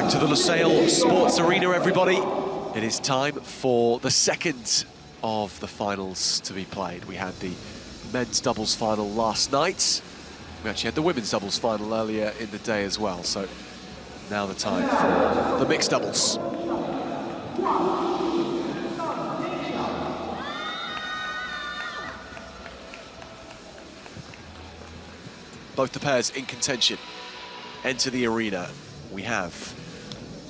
Back to the Lusail Sports Arena, everybody. It is time for the second of the finals to be played. We had the men's doubles final last night. We actually had the women's doubles final earlier in the day as well. So now the time for the mixed doubles. Both the pairs in contention enter the arena. We have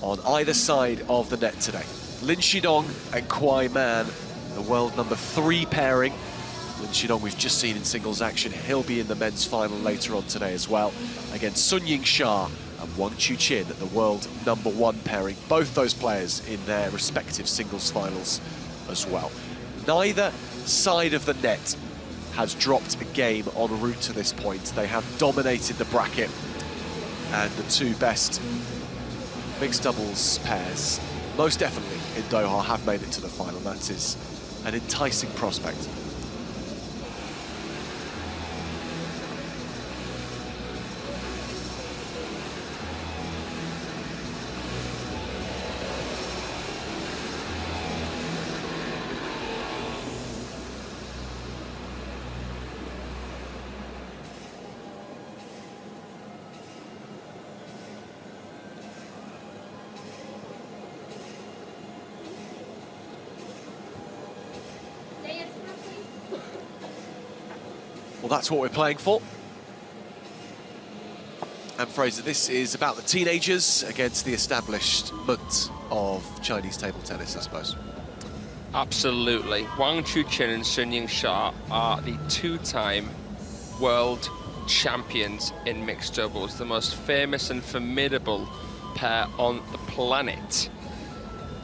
on either side of the net today Lin Shidong and KUAI, the world #3 pairing. Lin Shidong we've just seen in singles action. He'll be in the men's final later on today as well against Yingsha and Wang Chuqin, the world #1 pairing. Both those players in their respective singles finals as well. Neither side of the net has dropped a game en route to this point. They have dominated the bracket, and the two best mixed doubles pairs, most definitely in Doha, have made it to the final. That is an enticing prospect. Well, that's what we're playing for. And Fraser, this is about the teenagers against the establishment of Chinese table tennis, I suppose. Absolutely. Wang Chuqin and Sun Yingsha are the two-time world champions in mixed doubles, the most famous and formidable pair on the planet.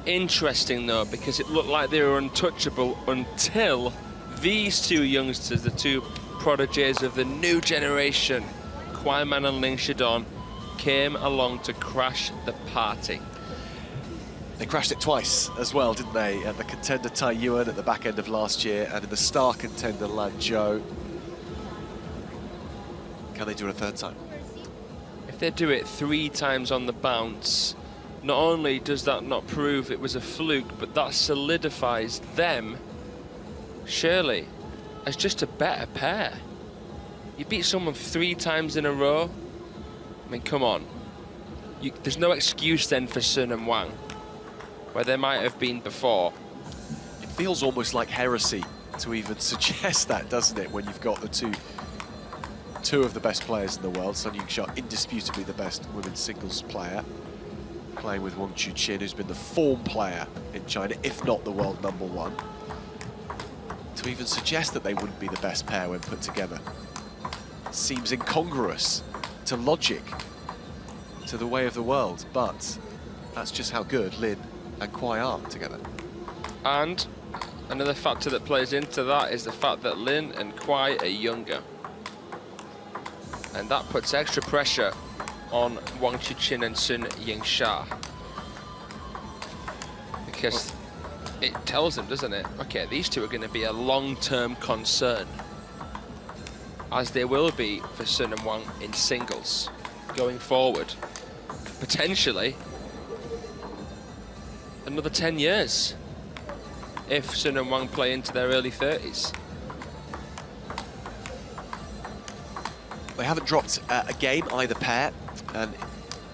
Interesting, though, because it looked like they were untouchable until these two youngsters, the two prodigies of the new generation, Kuaiman and Lin Shidong, came along to crash the party. They crashed it twice as well, didn't they? At the contender Taiyuan at the back end of last year, and in the star contender Lanzhou. Can they do it a third time? If they do it 3 times on the bounce, not only does that not prove it was a fluke, but that solidifies them, surely, as just a better pair. You beat someone 3 times in a row. I mean, come on. There's no excuse then for Sun and Wang, where there might have been before. It feels almost like heresy to even suggest that, doesn't it, when you've got the two of the best players in the world. Sun Yingsha, indisputably the best women's singles player, playing with Wang Chuqin, who's been the form player in China, if not the world #1. To even suggest that they wouldn't be the best pair when put together seems incongruous to logic, to the way of the world, but that's just how good Lin and KUAI are together. And another factor that plays into that is the fact that Lin and KUAI are younger. And that puts extra pressure on Wang Chuqin and Sun Yingsha. Because it tells them, doesn't it? Okay, these two are going to be a long-term concern, as they will be for Sun and Wang in singles going forward. Potentially another 10 years if Sun and Wang play into their early 30s. They haven't dropped a game, either pair, and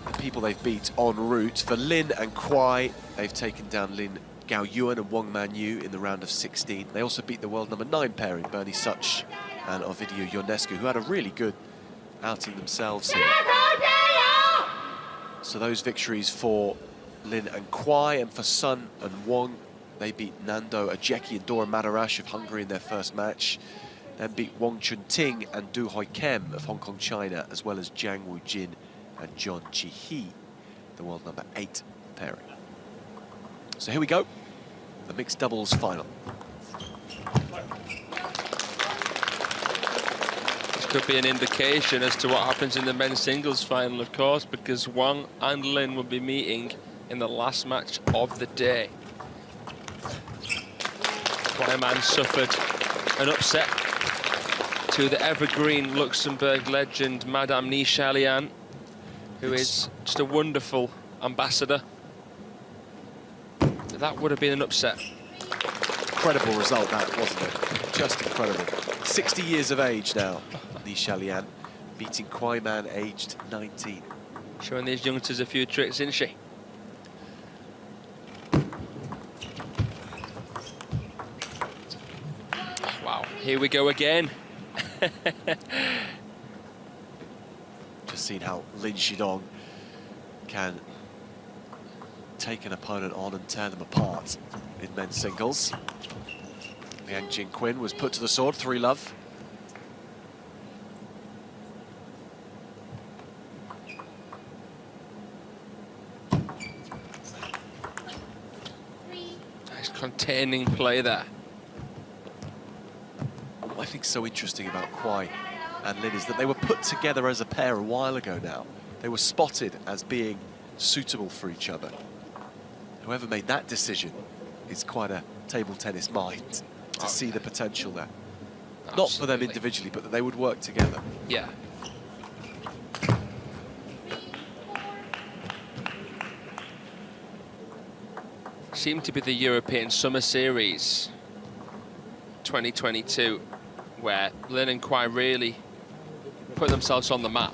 the people they've beat en route. For Lin and KUAI, they've taken down Lin Gao Yuan and Wang Manyu in the round of 16. They also beat the world #9 pairing, Bernie Such and Ovidio Ionescu, who had a really good outing themselves here. So those victories for Lin and KUAI, and for Sun and Wang, they beat Nando Ajeki and Dora Madarash of Hungary in their first match, then beat Wang Chunting and Du Hoi Kem of Hong Kong, China, as well as Jiang Wu-jin and John Chi-hee, the world #8 pairing. So here we go, the mixed doubles final. This could be an indication as to what happens in the men's singles final, of course, because Wang and Lin will be meeting in the last match of the day. KUAI suffered an upset to the evergreen Luxembourg legend, Madame Ni Shalian, who is just a wonderful ambassador. That would have been an upset. Incredible result that, wasn't it? Just incredible. 60 years of age now, Li Shalian, beating kuaiman aged 19. Showing these youngsters a few tricks, isn't she? Wow, here we go again. Just seen how Lin Shidong can take an opponent on and tear them apart in men's singles. Wang Chuqin was put to the sword, 3-love. Nice containing play there. What I think is so interesting about Kuai and Lin is that they were put together as a pair a while ago now. They were spotted as being suitable for each other. Whoever made that decision is quite a table tennis mind to see the potential there. Absolutely. Not for them individually, but that they would work together. Yeah. Seemed to be the European Summer Series 2022, where Lin and Kuai really put themselves on the map.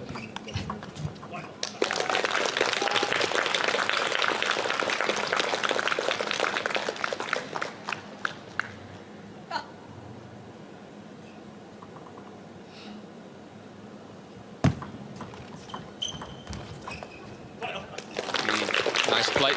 Nice play.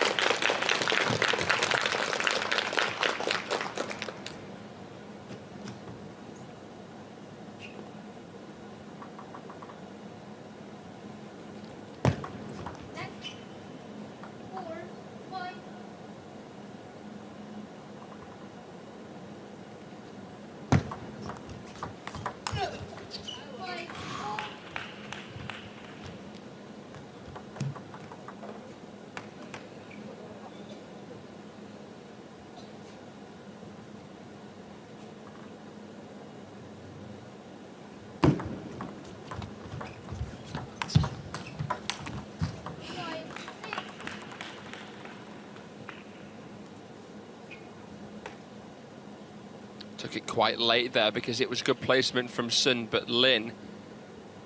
Took it quite late there because it was good placement from Sun, but Lin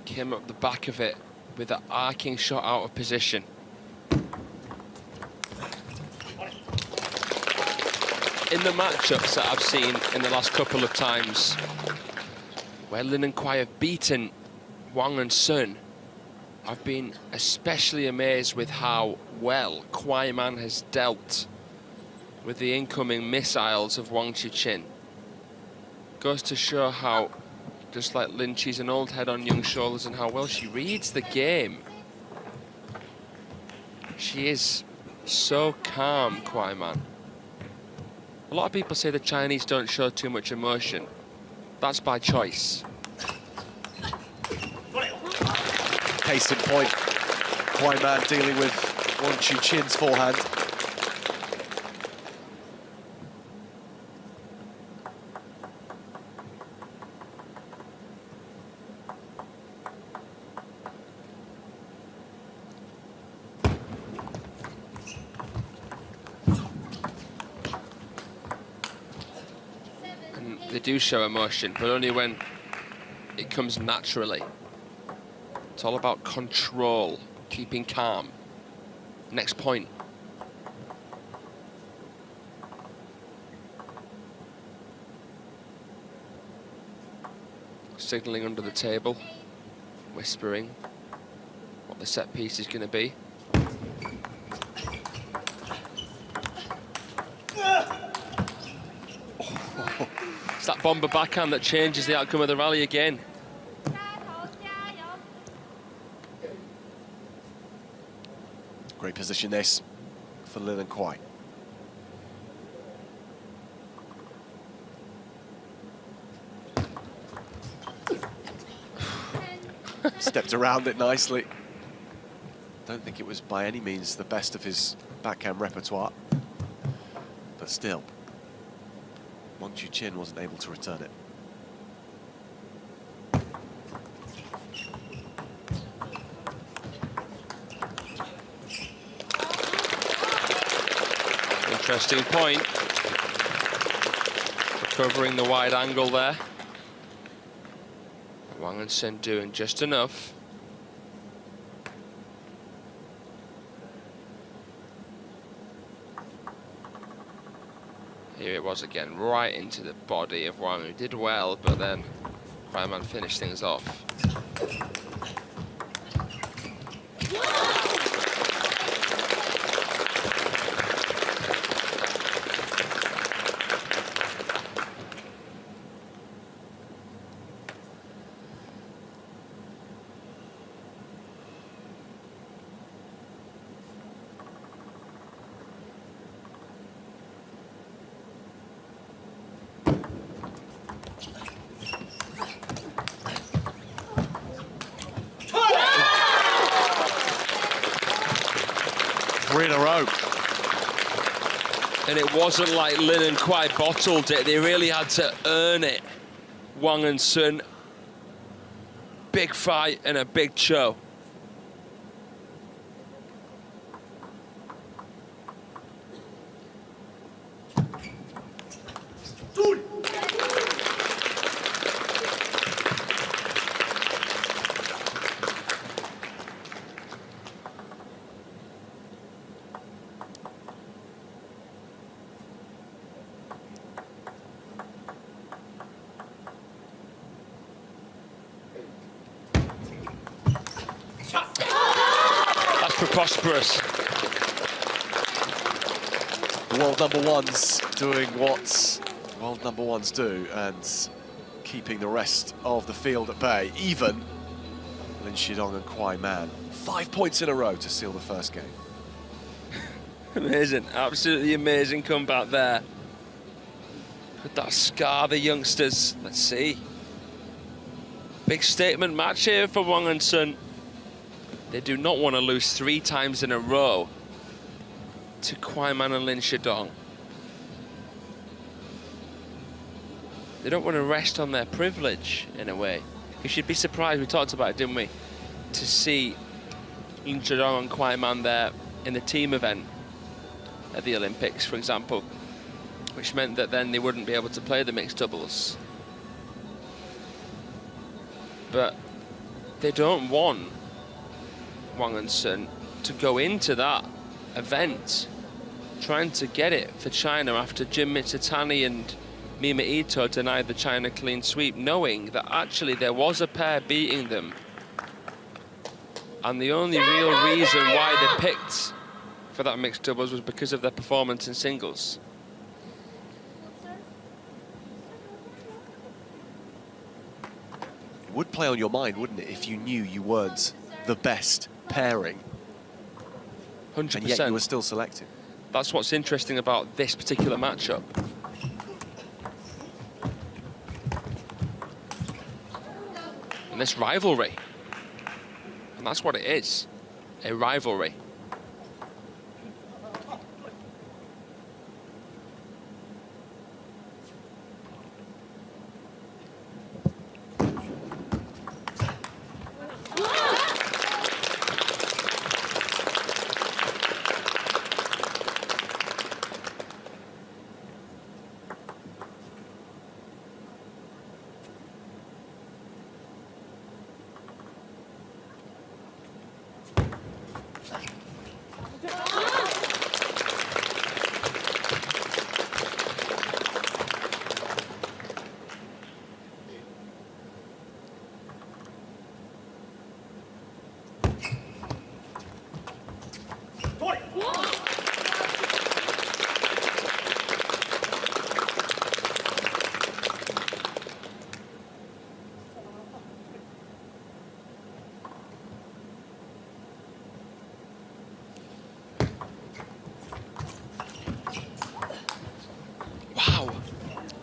came up the back of it with an arcing shot out of position. In the matchups that I've seen in the last couple of times, where Lin and Kuai have beaten Wang and Sun, I've been especially amazed with how well kuaiman has dealt with the incoming missiles of Wang Chuqin. Goes to show how, just like Lin, she's an old head on young shoulders, and how well she reads the game. She is so calm, kuaiman. A lot of people say the Chinese don't show too much emotion. That's by choice. Case in point, kuaiman dealing with Wang Chuqin's forehand. They do show emotion, but only when it comes naturally. It's all about control, keeping calm. Next point. Signalling under the table, whispering what the set piece is going to be. It's that bomber backhand that changes the outcome of the rally again. Great position this for Lin and Kuai. Stepped around it nicely. Don't think it was by any means the best of his backhand repertoire, but still, Wang Chuqin wasn't able to return it. Interesting point. Covering the wide angle there. Wang Chuqin doing just enough. Here it was again, right into the body of Wang, who did well, but then kuaiman finished things off. Three in a row. And it wasn't like Lin and KUAI bottled it. They really had to earn it. Wang Chuqin, big fight and a big show. That's preposterous. World number ones doing what world number ones do and keeping the rest of the field at bay. Even Lin Shidong and kuaiman. 5 points in a row to seal the first game. Amazing, absolutely amazing comeback there. Could that scar the youngsters? Let's see. Big statement match here for Wang Chuqin. They do not want to lose 3 times in a row to kuaiman and Lin Shidong. They don't want to rest on their privilege, in a way. You should be surprised, we talked about it, didn't we? To see Lin Shidong and kuaiman there in the team event at the Olympics, for example, which meant that then they wouldn't be able to play the mixed doubles. But they don't want Wang Chuqin to go into that event trying to get it for China after Jim Mitsutani and Mima Ito denied the China clean sweep, knowing that actually there was a pair beating them. And the only real reason why they picked for that mixed doubles was because of their performance in singles. It would play on your mind, wouldn't it, if you knew you weren't the best pairing 100%. and yet you were still selected. That's what's interesting about this particular matchup. And this rivalry. And that's what it is, a rivalry.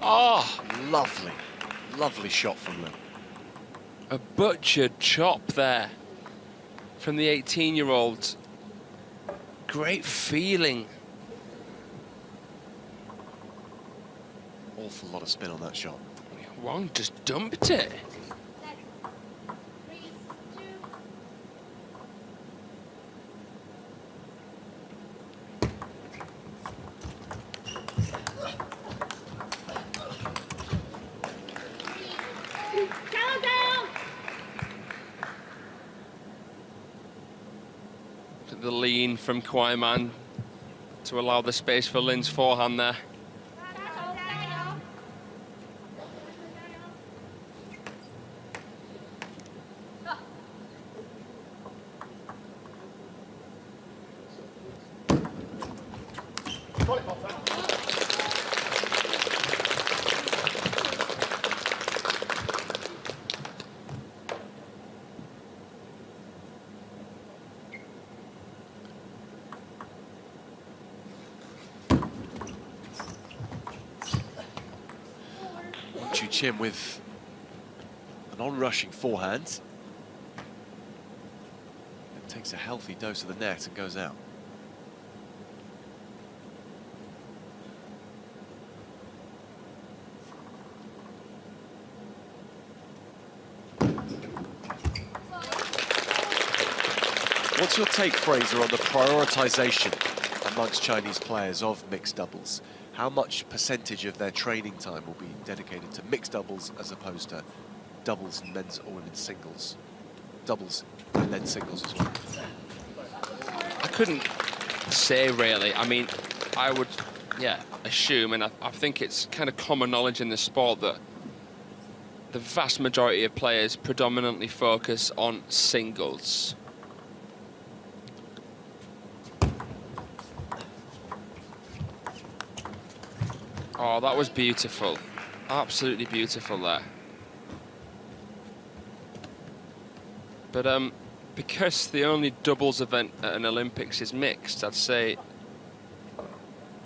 Oh, lovely, lovely shot from Lin. A butchered chop there from the 18-year-old. Great feeling. Awful lot of spin on that shot. Wang just dumped it. the lean from kuaiman to allow the space for Lin's forehand there. Wang Chuqin with an on-rushing forehand. It takes a healthy dose of the net and goes out. What's your take, Fraser, on the prioritization amongst Chinese players of mixed doubles? How much percentage of their training time will be dedicated to mixed doubles as opposed to doubles in men's or women's singles? Doubles and then singles as well. I couldn't say really. I mean, I would, assume, and I think it's kind of common knowledge in the sport that the vast majority of players predominantly focus on singles. Oh, that was beautiful. Absolutely beautiful there. But because the only doubles event at an Olympics is mixed, I'd say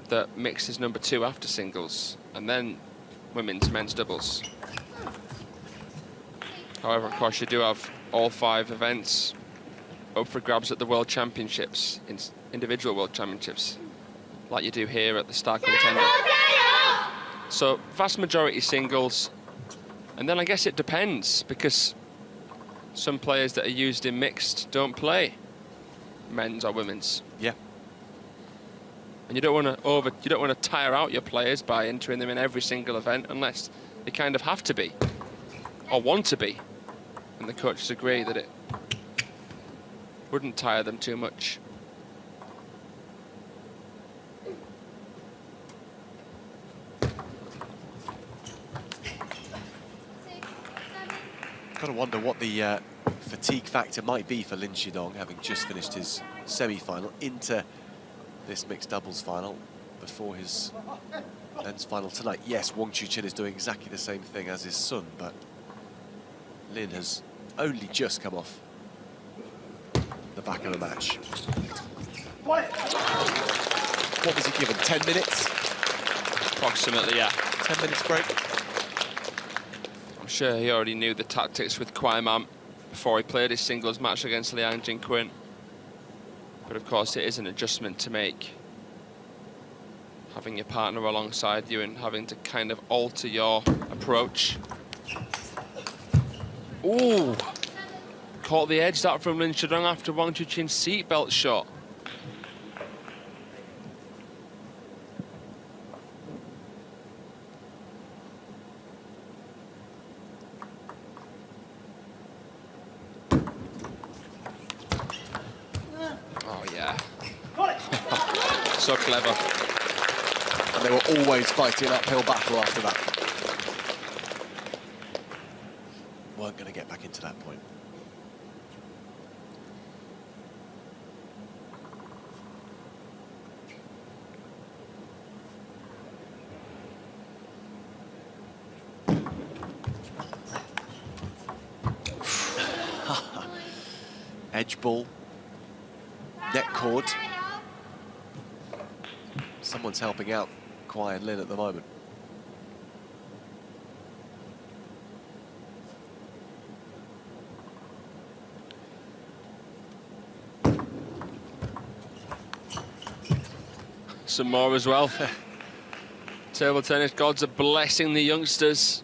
that mixed is number 2 after singles, and then men's doubles. However, of course, you do have all 5 events up for grabs at the World Championships, individual World Championships, like you do here at the Star Contender. So, vast majority singles, and then I guess it depends, because some players that are used in mixed don't play men's or women's. Yeah. And you don't want to tire out your players by entering them in every single event unless they kind of have to be or want to be, and the coaches agree that it wouldn't tire them too much. Got to wonder what the fatigue factor might be for Lin Shidong, having just finished his semi-final into this mixed doubles final before his men's final tonight. Yes, Wang Chuqin is doing exactly the same thing as his son, but Lin has only just come off the back of the match. What was he given, 10 minutes? Approximately, yeah. 10 minutes break? I'm sure he already knew the tactics with kuaiman before he played his singles match against Liang Jinquin. But of course, it is an adjustment to make, having your partner alongside you and having to kind of alter your approach. Ooh! Caught the edge that from Lin Shidong after Wang Chuqin's seatbelt shot. Oh, yeah. So clever. And they were always fighting an uphill battle after that. Weren't going to get back into that point. Edge ball, net cord. Someone's helping out KUAI and Lin at the moment. Some more as well. Table tennis gods are blessing the youngsters.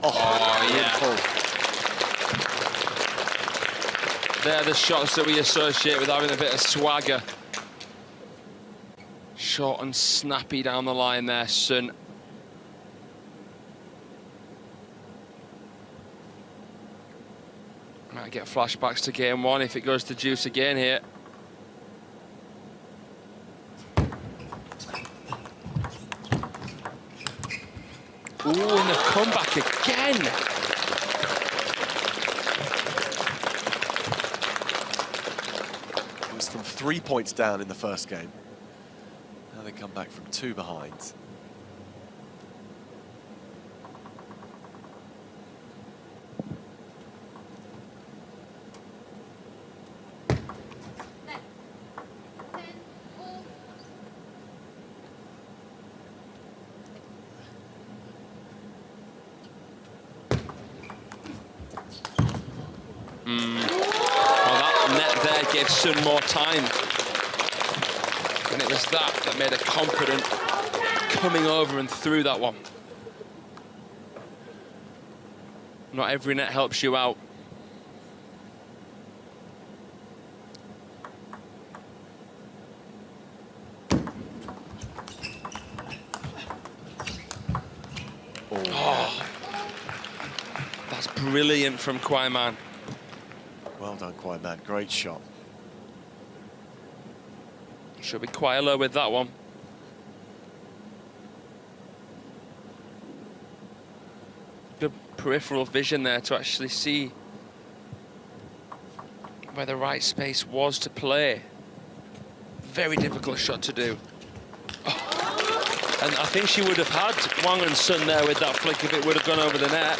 Oh, yeah. Beautiful. They're the shots that we associate with having a bit of swagger. Short and snappy down the line there, Sun. Might get flashbacks to game one if it goes to juice again here. Ooh, and the comeback again. It was from 3 points down in the first game. Now they come back from 2 behind. Gave Sun more time, and it was that made her confident coming over and through that one. Not every net helps you out. Oh, that's brilliant from kuaiman. Well done, kuaiman. Great shot. Should be quite low with that one. Good peripheral vision there to actually see where the right space was to play. Very difficult shot to do. Oh. And I think she would have had Wang and Sun there with that flick if it would have gone over the net.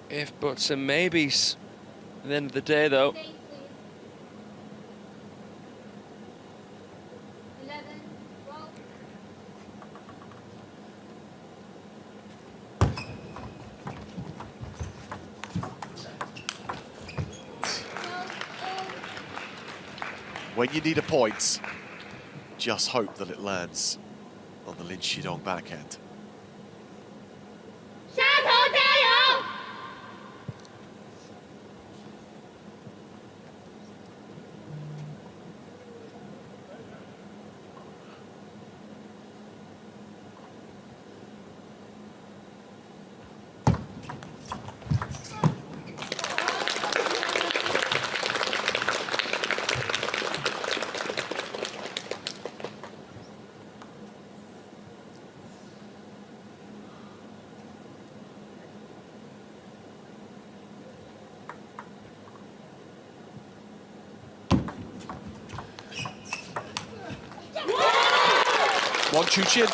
If buts and maybes. At the end of the day, though. When you need a point, just hope that it lands on the Lin Shidong backhand. Wang Chuqin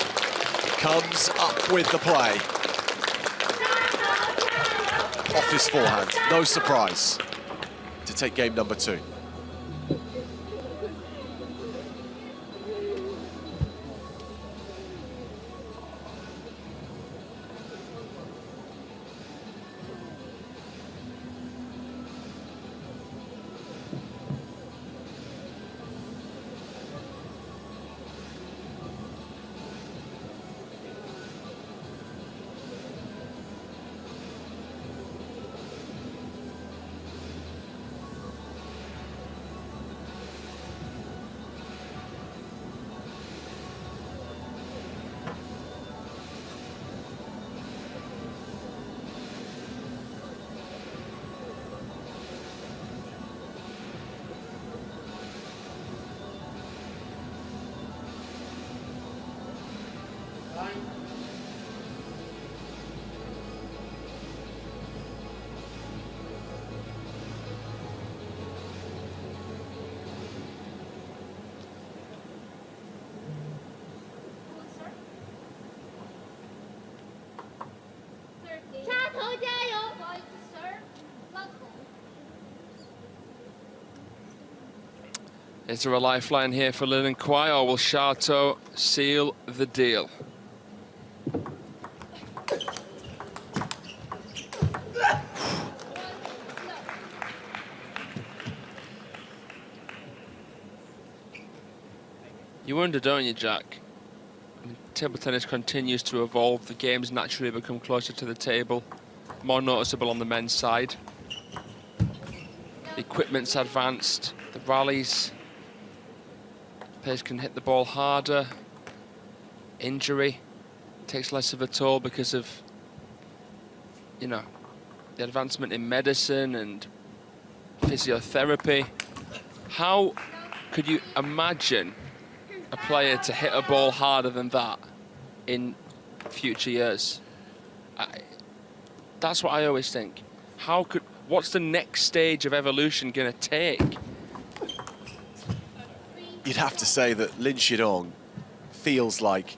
comes up with the play. Off his forehand, no surprise to take game number 2. Is there a lifeline here for Lin and KUAI, or will Chateau seal the deal? You wonder, don't you, Jack? table tennis continues to evolve, the games naturally become closer to the table, more noticeable on the men's side. The equipment's advanced, the rallies, players can hit the ball harder. Injury takes less of a toll because of, you know, the advancement in medicine and physiotherapy. How could you imagine a player to hit a ball harder than that in future years? That's what I always think. What's the next stage of evolution going to take? You'd have to say that Lin Shidong feels like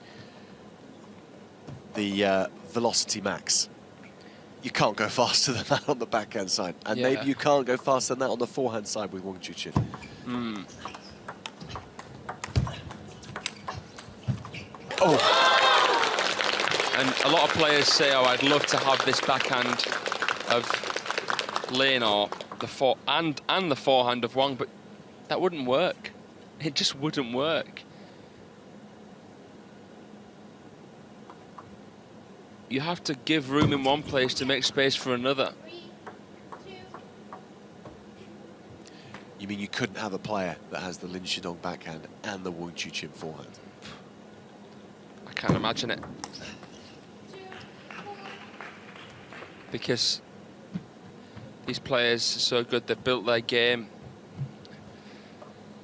the velocity max. You can't go faster than that on the backhand side. And maybe you can't go faster than that on the forehand side with Wang Chuqin. Oh! And a lot of players say, oh, I'd love to have this backhand of Lin or the the forehand of Wang, but that wouldn't work. It just wouldn't work. You have to give room in one place to make space for another. You mean you couldn't have a player that has the Lin Shidong backhand and the Wang Chuqin forehand? I can't imagine it. Because these players are so good, they've built their game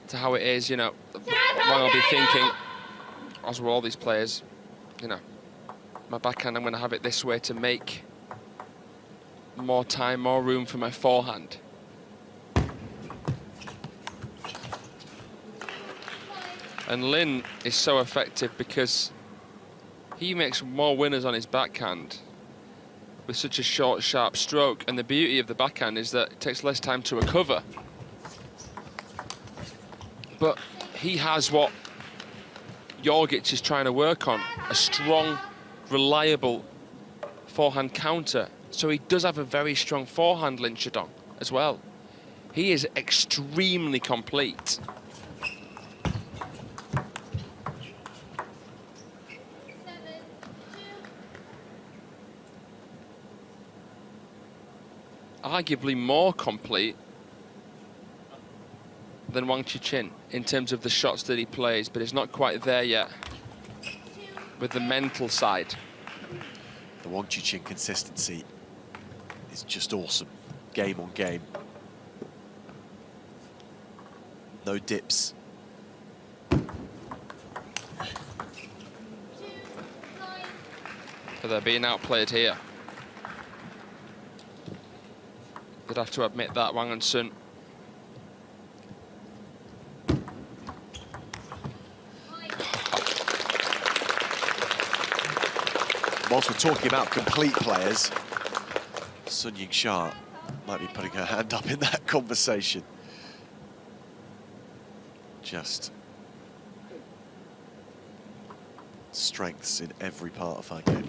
to how it is, you know. Wang will be thinking, as will all these players, you know, my backhand, I'm going to have it this way to make more time, more room for my forehand. And Lin is so effective because he makes more winners on his backhand with such a short, sharp stroke. And the beauty of the backhand is that it takes less time to recover. But he has what Jorgic is trying to work on, a strong, reliable forehand counter. So he does have a very strong forehand, Lin Shidong, as well. He is extremely complete. Arguably more complete than Wang Chuqin in terms of the shots that he plays, but he's not quite there yet with the mental side. The Wang Chuqin consistency is just awesome, game on game. No dips. So they're being outplayed here. They'd have to admit that, Wang and Sun. Whilst we're talking about complete players, Sun Yingsha might be putting her hand up in that conversation. Just strengths in every part of her game.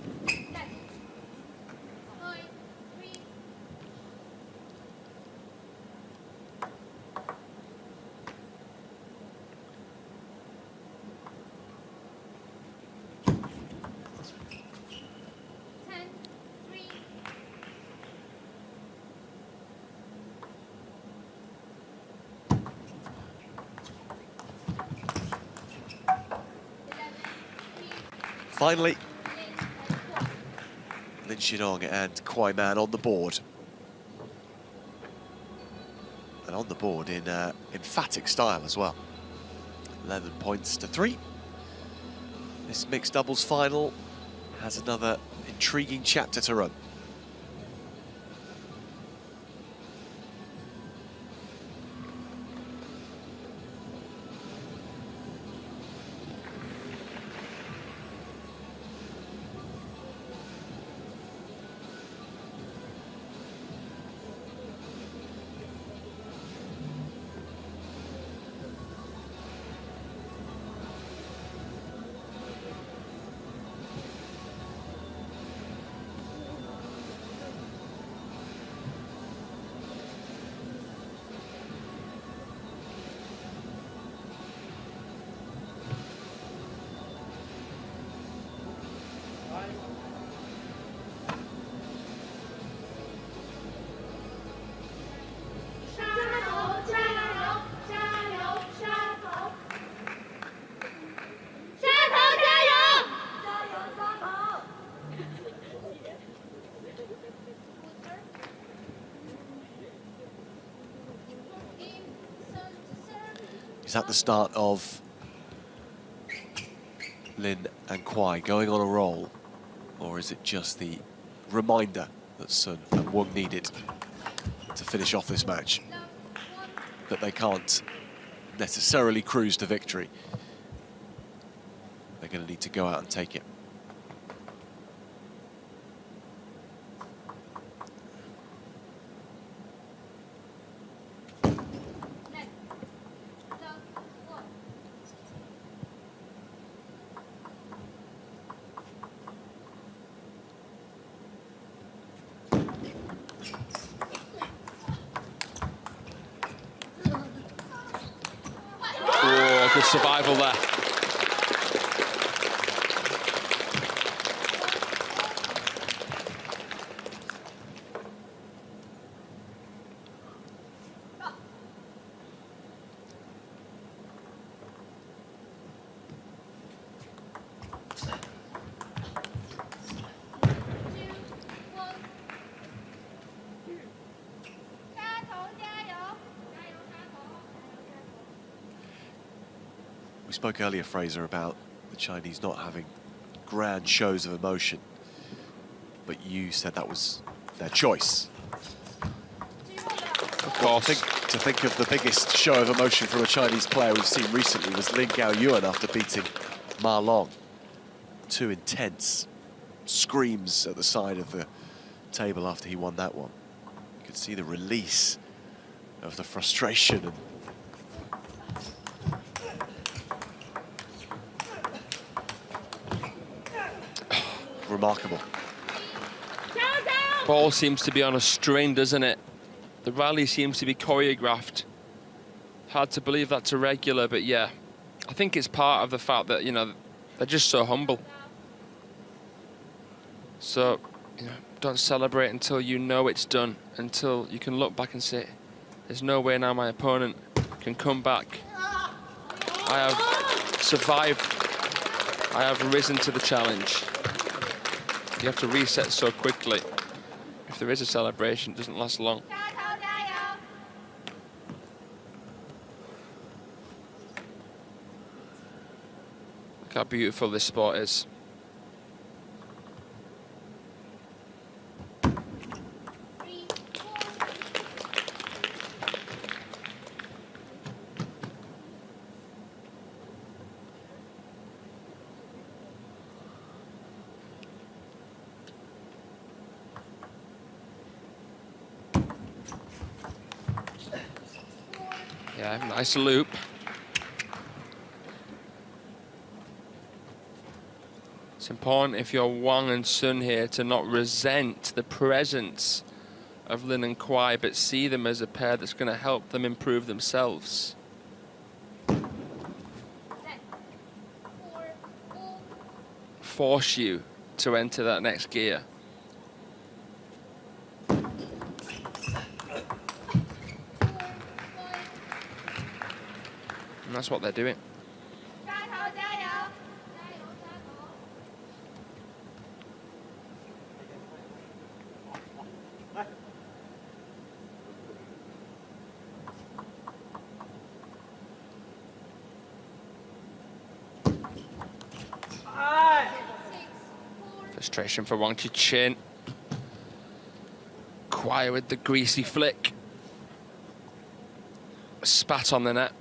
Finally, Lin Shidong and kuaiman on the board. And on the board in emphatic style as well. 11 points to 3. This mixed doubles final has another intriguing chapter to run. that the start of Lin and KUAI going on a roll? Or is it just the reminder that Sun and Wang needed to finish off this match? That they can't necessarily cruise to victory. They're going to need to go out and take it. Oh, good survival there. We spoke earlier, Fraser, about the Chinese not having grand shows of emotion, but you said that was their choice. Of course. To think of the biggest show of emotion from a Chinese player we've seen recently was Lin Gaoyuan after beating Ma Long. Two intense screams at the side of the table after he won that one. You could see the release of the frustration and remarkable. Ball seems to be on a string, doesn't it? The rally seems to be choreographed. Hard to believe that's irregular, but yeah. I think it's part of the fact that, you know, they're just so humble. So, you know, don't celebrate until you know it's done, until you can look back and say, there's no way now my opponent can come back. I have survived. I have risen to the challenge. You have to reset so quickly. If there is a celebration, it doesn't last long. Look how beautiful this sport is. Yeah, nice loop. It's important if you're Wang and Sun here to not resent the presence of Lin and KUAI, but see them as a pair that's going to help them improve themselves. Force you to enter that next gear. And that's what they're doing. Frustration for Wang Chuqin. KUAI with the greasy flick. Spat on the net.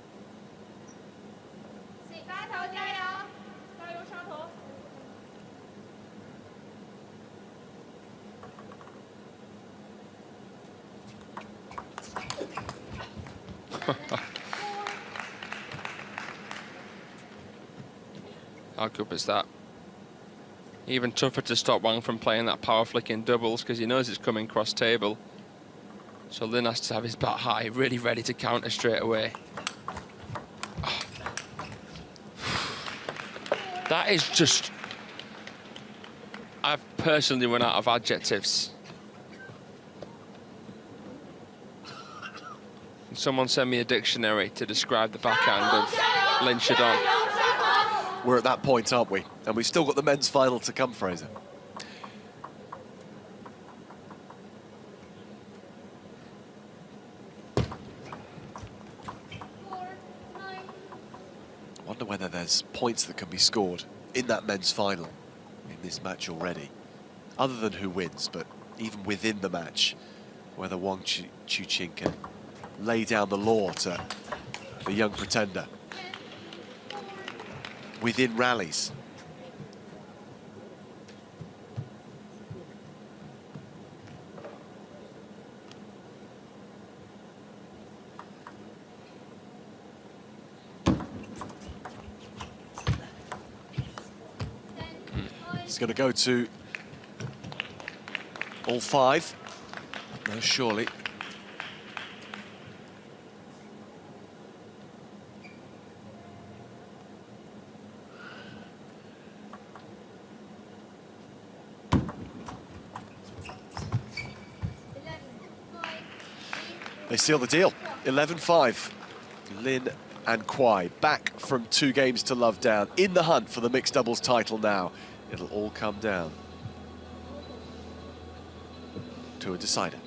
How good was that? Even tougher to stop Wang from playing that power flick in doubles because he knows it's coming cross table. So Lin has to have his bat high, really ready to counter straight away. That is just... I've personally run out of adjectives. Can someone send me a dictionary to describe the backhand of Lin Shidong? We're at that point, aren't we? And we've still got the men's final to come, Fraser. Wonder whether there's points that can be scored in that men's final in this match already, other than who wins, but even within the match, whether Wang Chuqin can lay down the law to the young pretender within rallies. It's going to go to all five. No, surely. They seal the deal. 11-5. Lin and KUAI back from 2 games to love down, in the hunt for the mixed doubles title now. It'll all come down to a decider.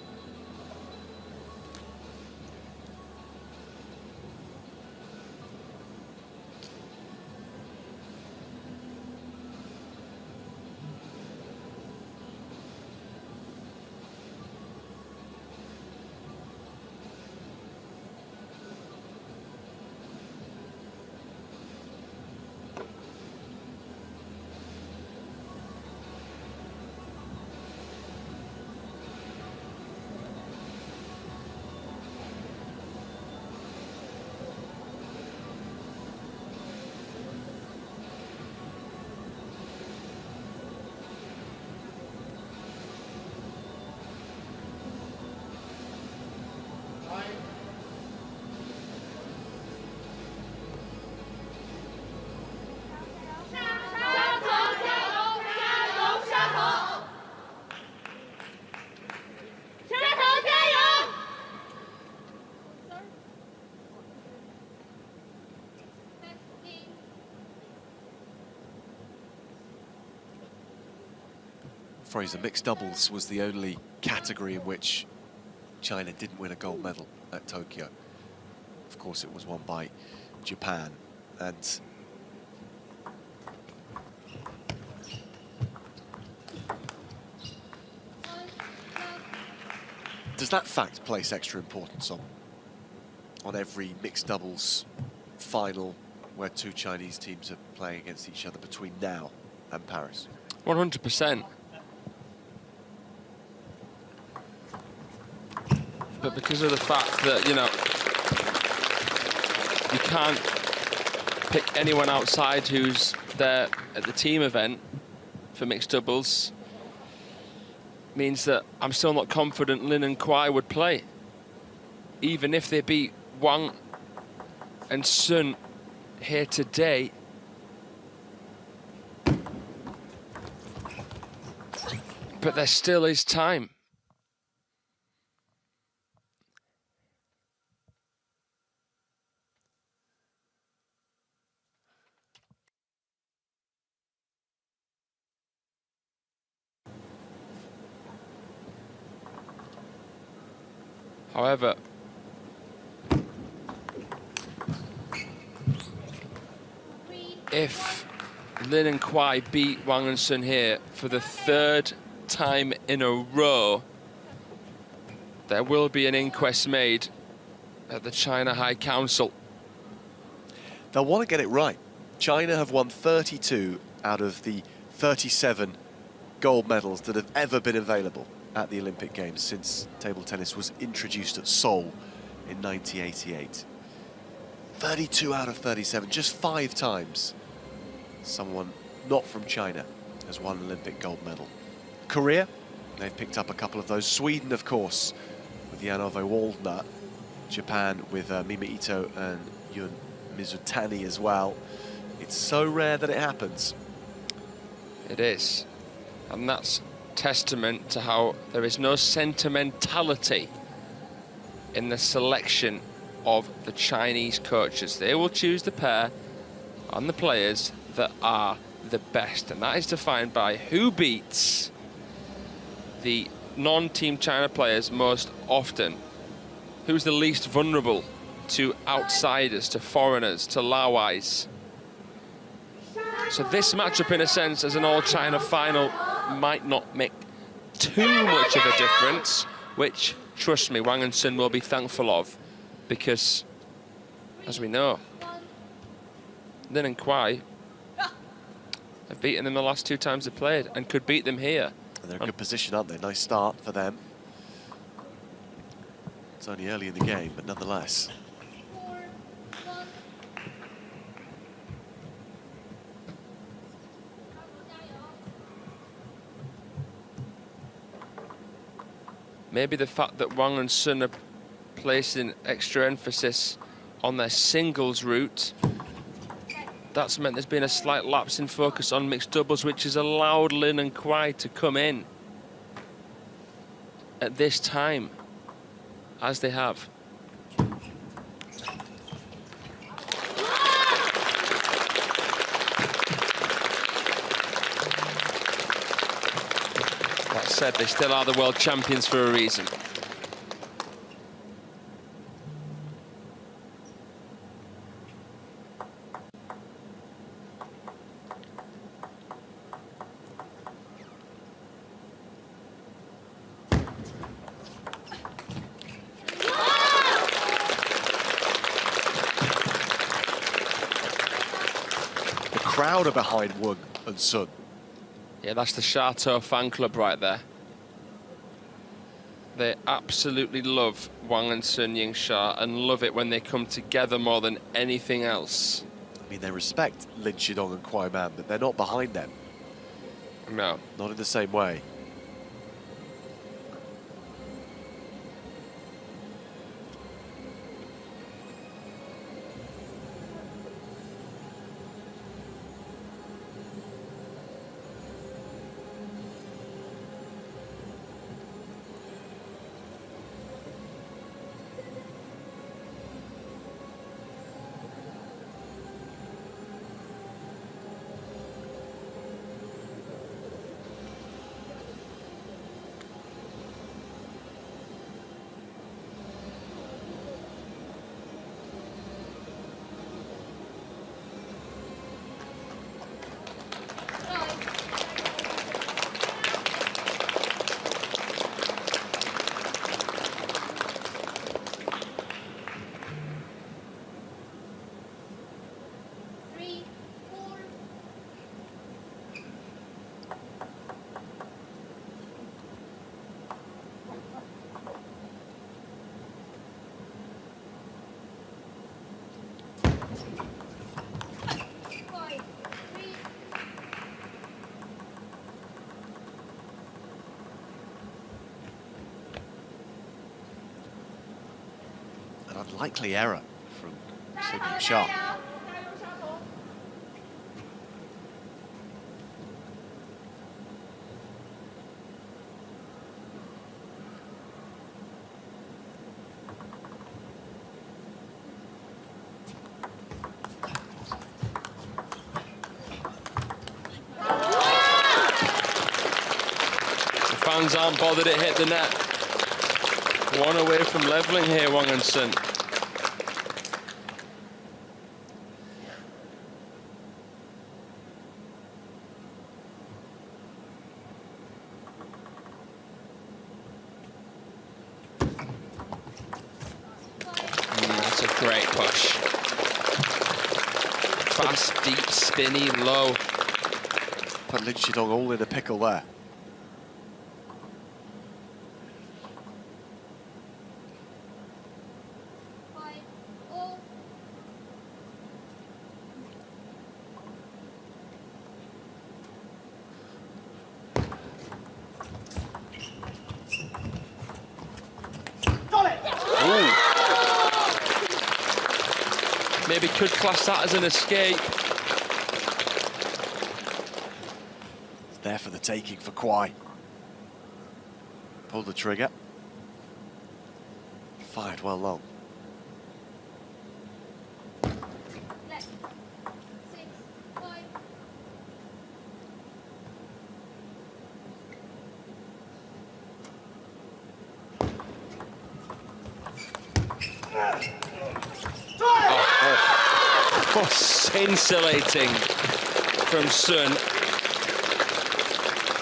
Fraser, mixed doubles was the only category in which China didn't win a gold medal at Tokyo. Of course, it was won by Japan. And does that fact place extra importance on every mixed doubles final where 2 Chinese teams are playing against each other between now and Paris? 100%. But because of the fact that, you know, you can't pick anyone outside who's there at the team event for mixed doubles, means that I'm still not confident Lin and KUAI would play, even if they beat Wang and Sun here today. But there still is time. However, if Lin and KUAI beat Wang and Sun here for the 3rd time in a row, there will be an inquest made at the China High Council. They'll want to get it right. China have won 32 out of the 37 gold medals that have ever been available at the Olympic Games since table tennis was introduced at Seoul in 1988. 32 out of 37, just 5 times someone not from China has won an Olympic gold medal. Korea, they've picked up a couple of those. Sweden, of course, with Janove Waldner. Japan with Mima Ito and Yun Mizutani as well. It's so rare that it happens. It is. And that's testament to how there is no sentimentality in the selection of the Chinese coaches. They will choose the pair and the players that are the best, and that is defined by who beats the non-Team China players most often, who's the least vulnerable to outsiders, to foreigners, to Laowais. So this matchup, in a sense, as an all-China final, might not make too much of a difference, which, trust me, Wang and Sun will be thankful of, because, as we know, Lin and KUAI have beaten them the last 2 times they played and could beat them here. And they're in a good position, aren't they? Nice start for them. It's only early in the game, but nonetheless. Maybe the fact that Wang and Sun are placing extra emphasis on their singles route, that's meant there's been a slight lapse in focus on mixed doubles, which has allowed Lin and KUAI to come in at this time, as they have. That said, they still are the world champions for a reason. The crowd are behind Wang and Sun. Yeah, that's the Chateau fan club right there. They absolutely love Wang and Sun Yingsha and love it when they come together more than anything else. I mean, they respect Lin Shidong and kuaiman, but they're not behind them. No. Not in the same way. An unlikely error from Yingsha. The fans aren't bothered it hit the net. One away from leveling here, Wang and Sun. That's a great push. Fast, deep, spinny, low. Put Lin Shidong all in a pickle there. Maybe could class that as an escape. It's there for the taking for KUAI. Pulled the trigger. Fired well long. Oh, scintillating. from Sun.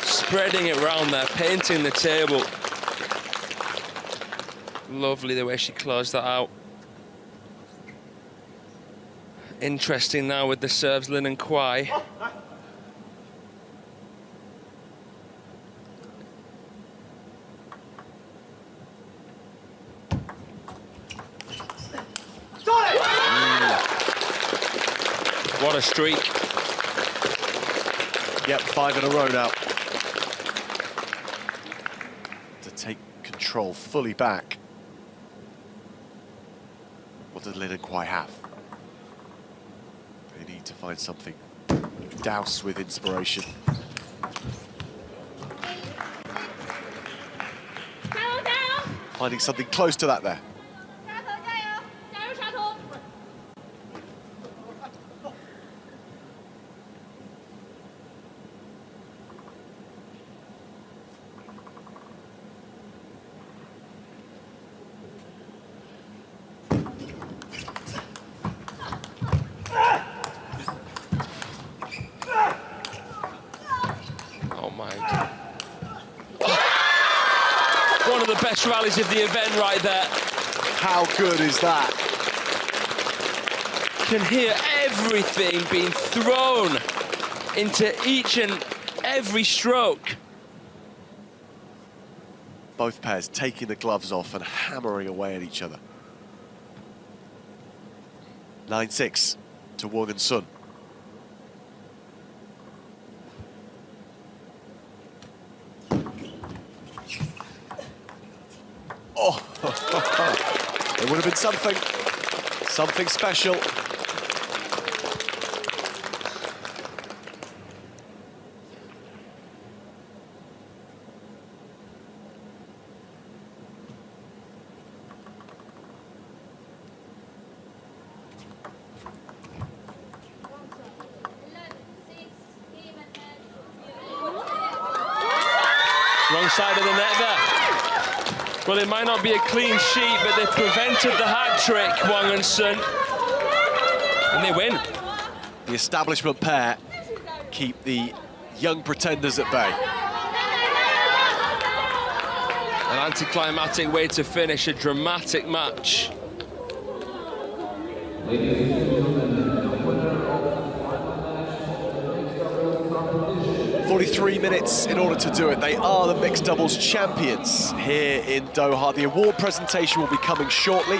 Spreading it round there, painting the table. Lovely the way she closed that out. Interesting now with the serves, Lin and KUAI. What a streak. Yep, 5 in a row now. To take control fully back. What does Lin and KUAI have? They need to find something. Douse with inspiration. Finding something close to that there. Oh my God. One of the best rallies of the event right there. How good is that? Can hear everything being thrown into each and every stroke. Both pairs taking the gloves off and hammering away at each other. 9-6 to Wang and Sun. Oh, it would have been something special. Wrong side of the net there. Well, it might not be a clean sheet, but they prevented the hat trick, Wang and Sun. And they win. The establishment pair keep the young pretenders at bay. An anticlimactic way to finish a dramatic match. 43 minutes in order to do it. They are the mixed doubles champions here in Doha. The award presentation will be coming shortly,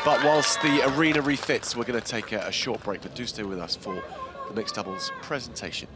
but whilst the arena refits, we're going to take a short break, but do stay with us for the mixed doubles presentation.